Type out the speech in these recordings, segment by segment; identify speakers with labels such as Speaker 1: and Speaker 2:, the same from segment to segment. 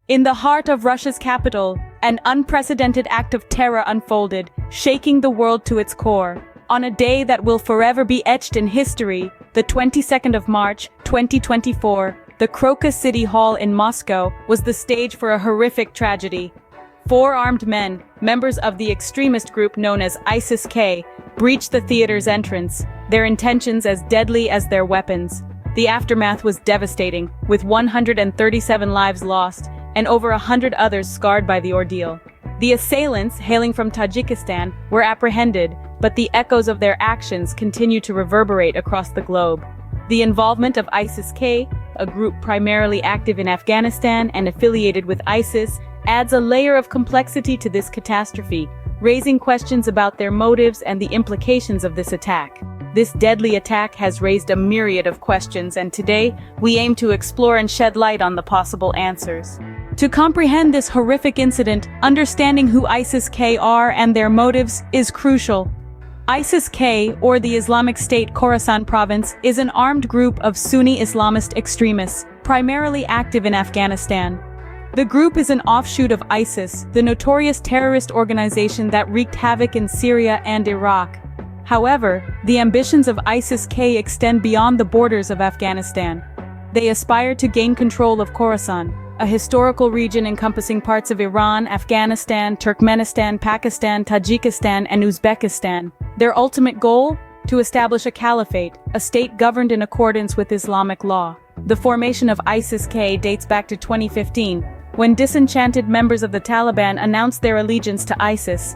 Speaker 1: In the heart of Russia's capital, an unprecedented act of terror unfolded, shaking the world to its core. On a day that will forever be etched in history, the 22nd of March, 2024, the Crocus City Hall in Moscow was the stage for a horrific tragedy. Four armed men, members of the extremist group known as ISIS-K, breached the theater's entrance, their intentions as deadly as their weapons. The aftermath was devastating, with 137 lives lost and over 100 others scarred by the ordeal. The assailants, hailing from Tajikistan, were apprehended, but the echoes of their actions continue to reverberate across the globe. The involvement of ISIS-K, a group primarily active in Afghanistan and affiliated with ISIS, adds a layer of complexity to this catastrophe, raising questions about their motives and the implications of this attack. This deadly attack has raised a myriad of questions, and today, we aim to explore and shed light on the possible answers. To comprehend this horrific incident, understanding who ISIS-K are and their motives is crucial. ISIS-K, or the Islamic State Khorasan province, is an armed group of Sunni Islamist extremists, primarily active in Afghanistan. The group is an offshoot of ISIS, the notorious terrorist organization that wreaked havoc in Syria and Iraq. However, the ambitions of ISIS-K extend beyond the borders of Afghanistan. They aspire to gain control of Khorasan, a historical region encompassing parts of Iran, Afghanistan, Turkmenistan, Pakistan, Tajikistan, and Uzbekistan. Their ultimate goal? To establish a caliphate, a state governed in accordance with Islamic law. The formation of ISIS-K dates back to 2015, when disenchanted members of the Taliban announced their allegiance to ISIS.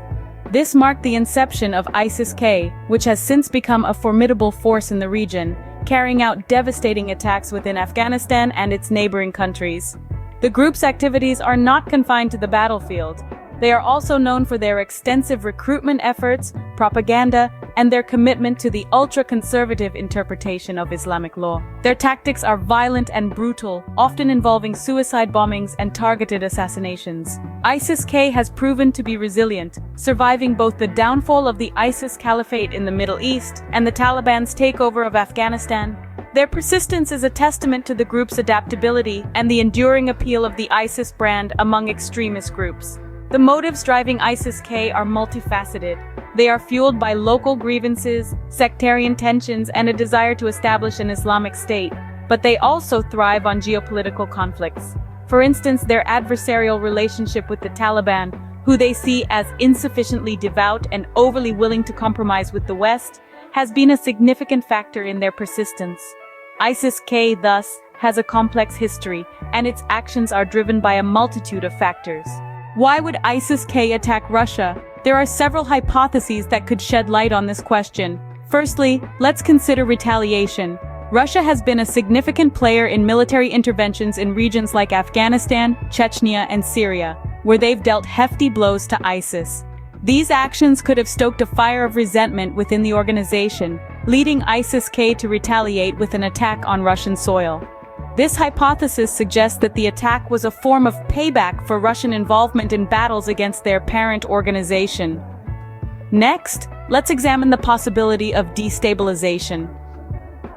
Speaker 1: This marked the inception of ISIS-K, which has since become a formidable force in the region, carrying out devastating attacks within Afghanistan and its neighboring countries. The group's activities are not confined to the battlefield. They are also known for their extensive recruitment efforts, propaganda, and their commitment to the ultra-conservative interpretation of Islamic law. Their tactics are violent and brutal, often involving suicide bombings and targeted assassinations. ISIS-K has proven to be resilient, surviving both the downfall of the ISIS Caliphate in the Middle East and the Taliban's takeover of Afghanistan. Their persistence is a testament to the group's adaptability and the enduring appeal of the ISIS brand among extremist groups. The motives driving ISIS-K are multifaceted. They are fueled by local grievances, sectarian tensions, and a desire to establish an Islamic state, but they also thrive on geopolitical conflicts. For instance, their adversarial relationship with the Taliban, who they see as insufficiently devout and overly willing to compromise with the West, has been a significant factor in their persistence. ISIS-K, thus, has a complex history, and its actions are driven by a multitude of factors. Why would ISIS-K attack Russia? There are several hypotheses that could shed light on this question. Firstly, let's consider retaliation. Russia has been a significant player in military interventions in regions like Afghanistan, Chechnya, and Syria, where they've dealt hefty blows to ISIS. These actions could have stoked a fire of resentment within the organization, leading ISIS-K to retaliate with an attack on Russian soil. This hypothesis suggests that the attack was a form of payback for Russian involvement in battles against their parent organization. Next, let's examine the possibility of destabilization.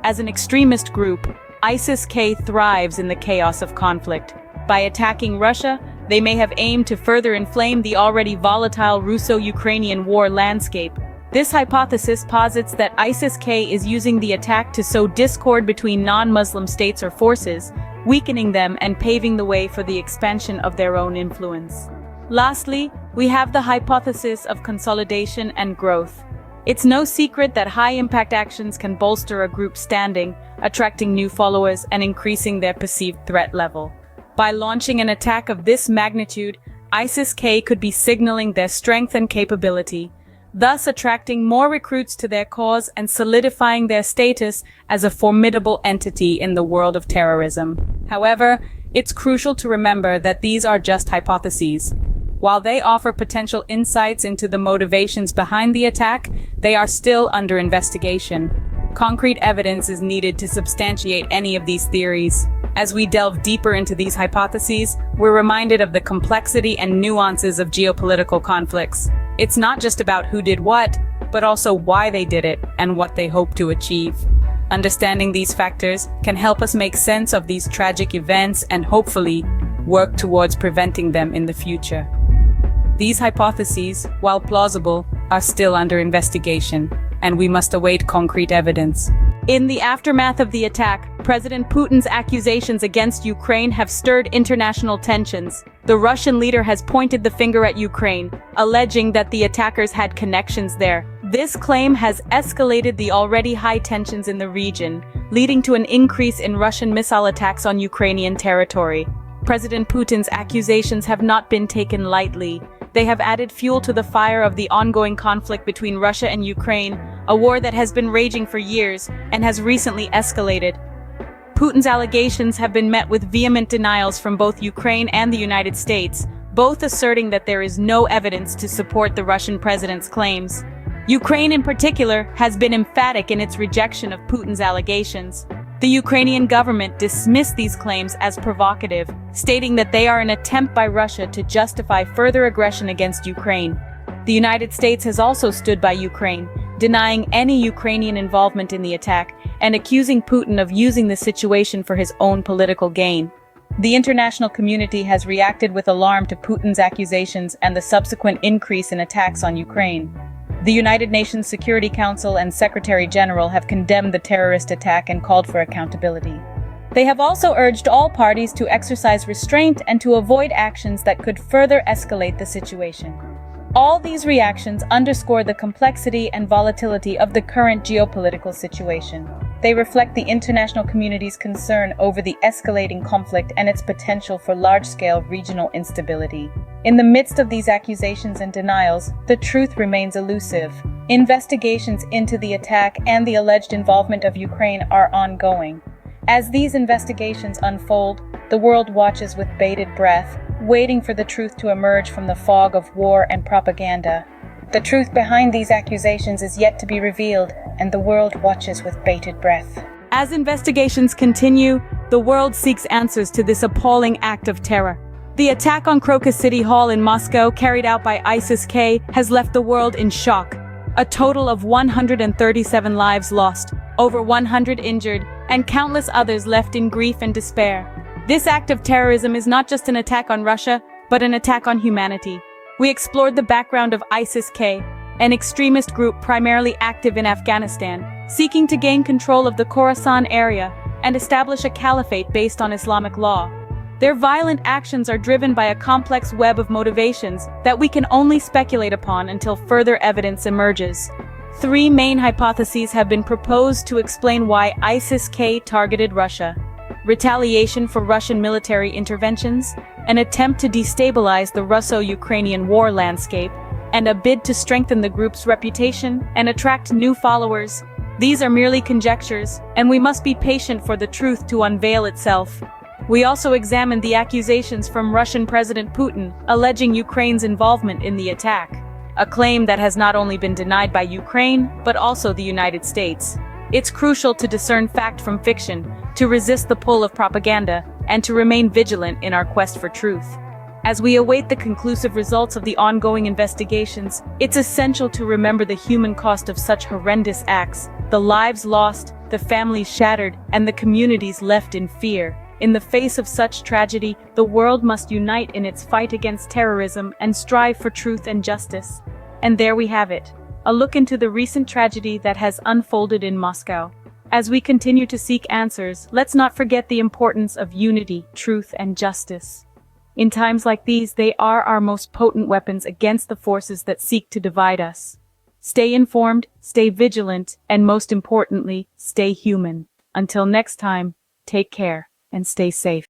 Speaker 1: As an extremist group, ISIS-K thrives in the chaos of conflict. By attacking Russia, they may have aimed to further inflame the already volatile Russo-Ukrainian war landscape. This hypothesis posits that ISIS-K is using the attack to sow discord between non-Muslim states or forces, weakening them and paving the way for the expansion of their own influence. Lastly, we have the hypothesis of consolidation and growth. It's no secret that high-impact actions can bolster a group's standing, attracting new followers and increasing their perceived threat level. By launching an attack of this magnitude, ISIS-K could be signaling their strength and capability, thus attracting more recruits to their cause and solidifying their status as a formidable entity in the world of terrorism. However, it's crucial to remember that these are just hypotheses. While they offer potential insights into the motivations behind the attack, they are still under investigation. Concrete evidence is needed to substantiate any of these theories. As we delve deeper into these hypotheses, we're reminded of the complexity and nuances of geopolitical conflicts. It's not just about who did what, but also why they did it and what they hope to achieve. Understanding these factors can help us make sense of these tragic events and hopefully work towards preventing them in the future. These hypotheses, while plausible, are still under investigation, and we must await concrete evidence. In the aftermath of the attack, President Putin's accusations against Ukraine have stirred international tensions. The Russian leader has pointed the finger at Ukraine, alleging that the attackers had connections there. This claim has escalated the already high tensions in the region, leading to an increase in Russian missile attacks on Ukrainian territory. President Putin's accusations have not been taken lightly. They have added fuel to the fire of the ongoing conflict between Russia and Ukraine, a war that has been raging for years and has recently escalated. Putin's allegations have been met with vehement denials from both Ukraine and the United States, both asserting that there is no evidence to support the Russian president's claims. Ukraine in particular has been emphatic in its rejection of Putin's allegations. The Ukrainian government dismissed these claims as provocative, stating that they are an attempt by Russia to justify further aggression against Ukraine. The United States has also stood by Ukraine, denying any Ukrainian involvement in the attack and accusing Putin of using the situation for his own political gain. The international community has reacted with alarm to Putin's accusations and the subsequent increase in attacks on Ukraine. The United Nations Security Council and Secretary General have condemned the terrorist attack and called for accountability. They have also urged all parties to exercise restraint and to avoid actions that could further escalate the situation. All these reactions underscore the complexity and volatility of the current geopolitical situation. They reflect the international community's concern over the escalating conflict and its potential for large-scale regional instability. In the midst of these accusations and denials, the truth remains elusive. Investigations into the attack and the alleged involvement of Ukraine are ongoing. As these investigations unfold, the world watches with bated breath, waiting for the truth to emerge from the fog of war and propaganda. The truth behind these accusations is yet to be revealed, and the world watches with bated breath. As investigations continue, the world seeks answers to this appalling act of terror. The attack on Crocus City Hall in Moscow, carried out by ISIS-K, has left the world in shock. A total of 137 lives lost, over 100 injured, and countless others left in grief and despair. This act of terrorism is not just an attack on Russia, but an attack on humanity. We explored the background of ISIS-K, an extremist group primarily active in Afghanistan, seeking to gain control of the Khorasan area and establish a caliphate based on Islamic law. Their violent actions are driven by a complex web of motivations that we can only speculate upon until further evidence emerges. Three main hypotheses have been proposed to explain why ISIS-K targeted Russia: retaliation for Russian military interventions, an attempt to destabilize the Russo-Ukrainian war landscape, and a bid to strengthen the group's reputation and attract new followers. These are merely conjectures, and we must be patient for the truth to unveil itself. We also examined the accusations from Russian President Putin, alleging Ukraine's involvement in the attack, a claim that has not only been denied by Ukraine, but also the United States. It's crucial to discern fact from fiction, to resist the pull of propaganda, and to remain vigilant in our quest for truth. As we await the conclusive results of the ongoing investigations, it's essential to remember the human cost of such horrendous acts, the lives lost, the families shattered, and the communities left in fear. In the face of such tragedy, the world must unite in its fight against terrorism and strive for truth and justice. And there we have it, a look into the recent tragedy that has unfolded in Moscow. As we continue to seek answers, let's not forget the importance of unity, truth, and justice. In times like these, they are our most potent weapons against the forces that seek to divide us. Stay informed, stay vigilant, and most importantly, stay human. Until next time, take care and stay safe.